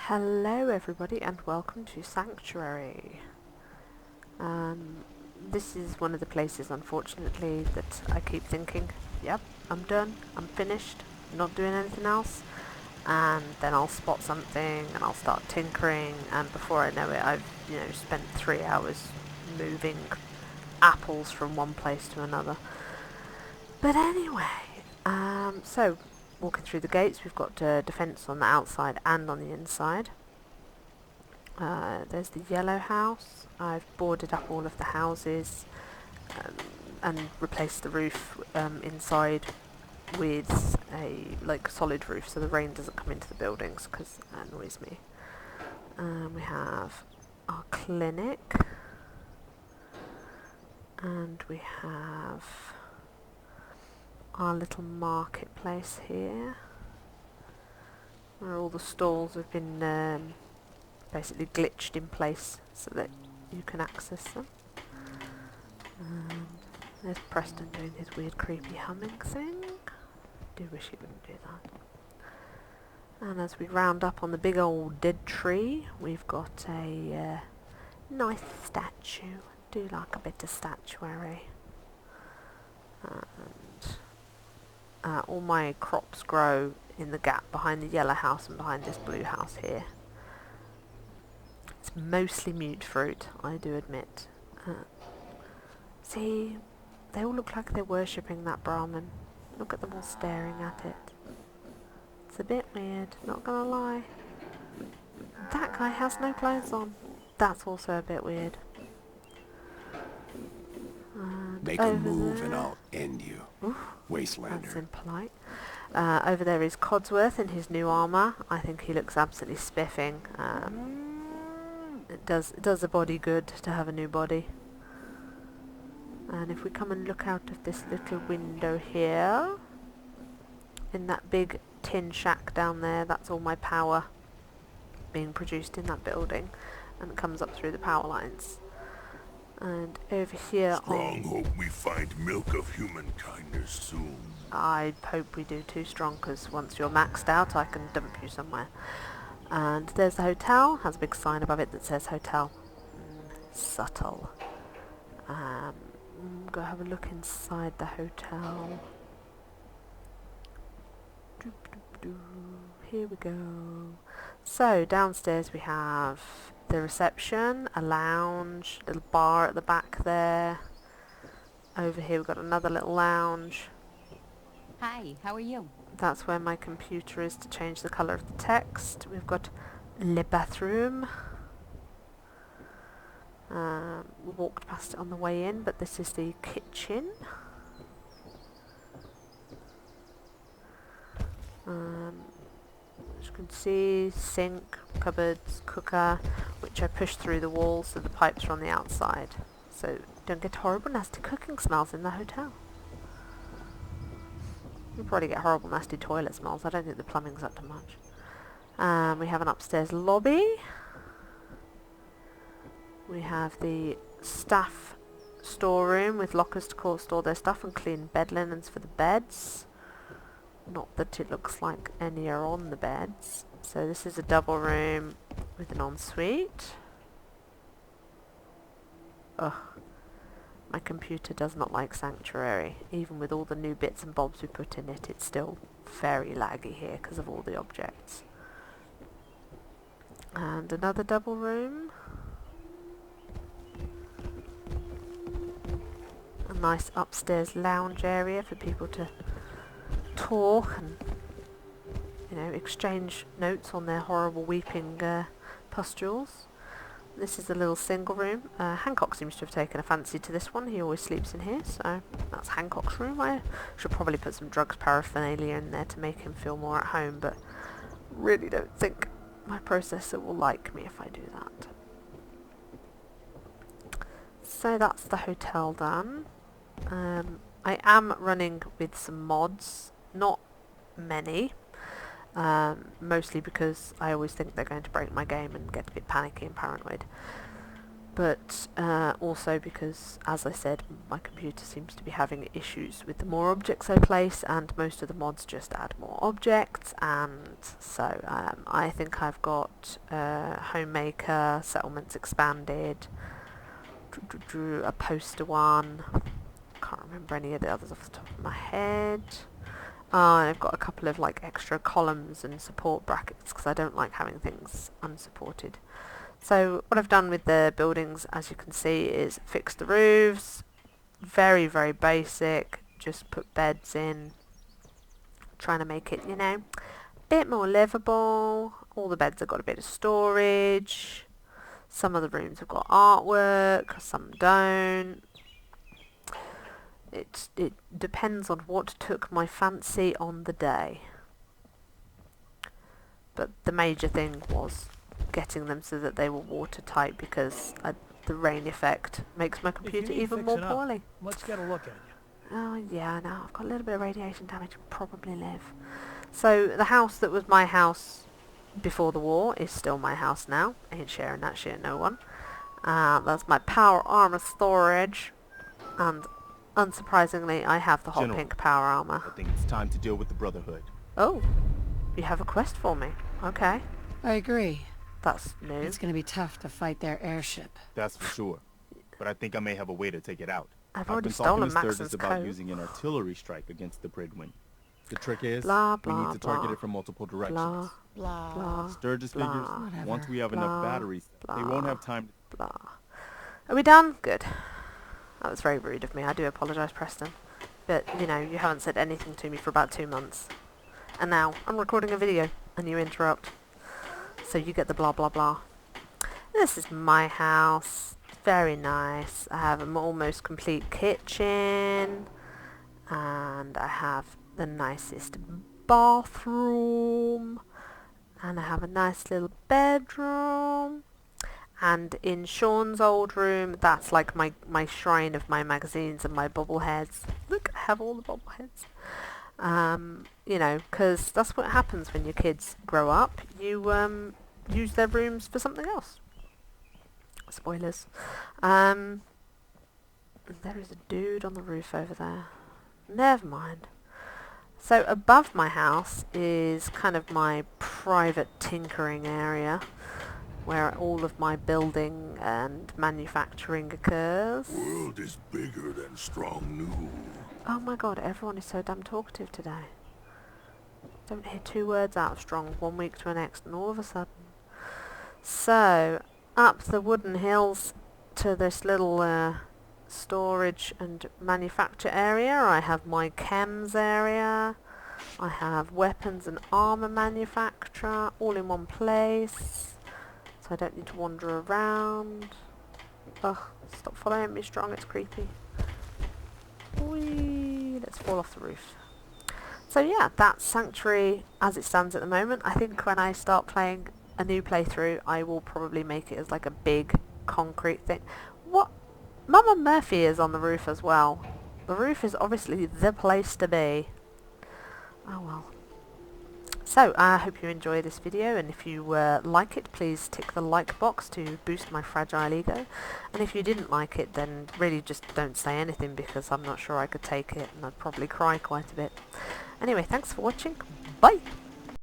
Hello everybody and welcome to Sanctuary. This is one of the places, unfortunately, that I keep thinking, yep, I'm done, I'm finished, not doing anything else, and then I'll spot something and I'll start tinkering, and before I know it I've, spent 3 hours moving apples from one place to another. But anyway, so walking through the gates, we've got defence on the outside and on the inside. There's the yellow house. I've boarded up all of the houses and replaced the roof inside with a solid roof so the rain doesn't come into the buildings because that annoys me. We have our clinic and we have our little marketplace here where all the stalls have been basically glitched in place so that you can access them. And there's Preston doing his weird creepy humming thing. Do wish he wouldn't do that. And as we round up on the big old dead tree, we've got a nice statue. Do like a bit of statuary. And all my crops grow in the gap behind the yellow house and behind this blue house here. It's mostly mute fruit, I do admit. See, they all look like they're worshipping that Brahmin. Look at them all staring at it. It's a bit weird, not gonna lie. That guy has no clothes on. That's also a bit weird. And make a move and I'll end you. Oof, Wastelander. that's impolite. Over there is Codsworth in his new armour. I think he looks absolutely spiffing. It does a body good to have a new body. And if we come and look out of this little window here, in that big tin shack down there, that's all my power being produced in that building, and it comes up through the power lines. And over here Strong hope we find milk of human kindness soon. I hope we do too, Strong, because once you're maxed out I can dump you somewhere. And there's the hotel, has a big sign above it that says hotel. Subtle. Go have a look inside the hotel. Here we go. So downstairs we have the reception, a lounge, a little bar at the back there. Over here we've got another little lounge. Hi, how are you? That's where my computer is to change the colour of the text. We've got le bathroom. We walked past it on the way in, but this is the kitchen. As you can see, sink, cupboards, cooker, which I pushed through the wall so the pipes are on the outside. So don't get horrible nasty cooking smells in the hotel. You'll probably get horrible nasty toilet smells. I don't think the plumbing's up to much. We have an upstairs lobby. We have the staff storeroom with lockers to store their stuff and clean bed linens for the beds. Not that it looks like any are on the beds. So this is a double room with an ensuite. Ugh. My computer does not like Sanctuary. Even with all the new bits and bobs we put in it, it's still very laggy here because of all the objects. And another double room. A nice upstairs lounge area for people to talk and, exchange notes on their horrible weeping pustules. This is a little single room. Hancock seems to have taken a fancy to this one. He always sleeps in here, so that's Hancock's room. I should probably put some drugs paraphernalia in there to make him feel more at home, but really don't think my processor will like me if I do that. So that's the hotel done. I am running with some mods, not many, mostly because I always think they're going to break my game and get a bit panicky and paranoid. but also because, as I said, my computer seems to be having issues with the more objects I place, and most of the mods just add more objects, and so I think I've got Homemaker, Settlements Expanded, a poster one, can't remember any of the others off the top of my head. And I've got a couple of like extra columns and support brackets because I don't like having things unsupported. So what I've done with the buildings, as you can see, is fix the roofs. Very, very basic. Just put beds in. Trying to make it, you know, a bit more livable. All the beds have got a bit of storage. Some of the rooms have got artwork, some don't. It depends on what took my fancy on the day. But the major thing was getting them so that they were watertight, because the rain effect makes my computer even more poorly. Let's get a look at you. Oh yeah, no, I've got a little bit of radiation damage, probably live. So the house that was my house before the war is still my house now. Ain't sharing that shit, no one. That's my power armor storage, and unsurprisingly, I have the hot General, pink power armor. I think it's time to deal with the Brotherhood. Oh, you have a quest for me. Okay, I agree. that's new. It's gonna be tough to fight their airship. That's for sure. But I think I may have a way to take it out. I've I've already been talking stolen to Maxon's Sturgis about coat. using an artillery strike against the Bridwin. The trick is, Blah, we blah, need to target blah. it from multiple directions. Blah, Blah. blah, Sturgis blah, figures, Whatever. once we have blah, enough batteries, they won't blah. have time to... blah. Are we done? Good. That was very rude of me. I do apologise, Preston. But, you know, you haven't said anything to me for about 2 months. And now, I'm recording a video, and you interrupt. So you get the blah blah blah. This is my house. Very nice. I have an almost complete kitchen. And I have the nicest bathroom. And I have a nice little bedroom. And in Sean's old room, that's like my shrine of my magazines and my bobbleheads. Look, I have all the bobbleheads. You know, because that's what happens when your kids grow up. You use their rooms for something else. Spoilers. There is a dude on the roof over there. Never mind. So above my house is kind of my private tinkering area, where all of my building and manufacturing occurs. World is bigger than strong new. Oh my god, everyone is so damn talkative today. Don't hear 2 words out of strong 1 week to the next, and all of a sudden. So, up the wooden hills to this little storage and manufacture area, I have my chems area. I have weapons and armor manufacture all in one place, so I don't need to wander around. Ugh, stop following me, Strong, it's creepy. Whee! Let's fall off the roof. So yeah, that's Sanctuary as it stands at the moment. I think when I start playing a new playthrough, I will probably make it as like a big concrete thing. What? Mama Murphy is on the roof as well. The roof is obviously the place to be. Oh well. So, I hope you enjoy this video, and if you like it, please tick the like box to boost my fragile ego. And if you didn't like it, then really just don't say anything, because I'm not sure I could take it, and I'd probably cry quite a bit. Anyway, thanks for watching. Bye!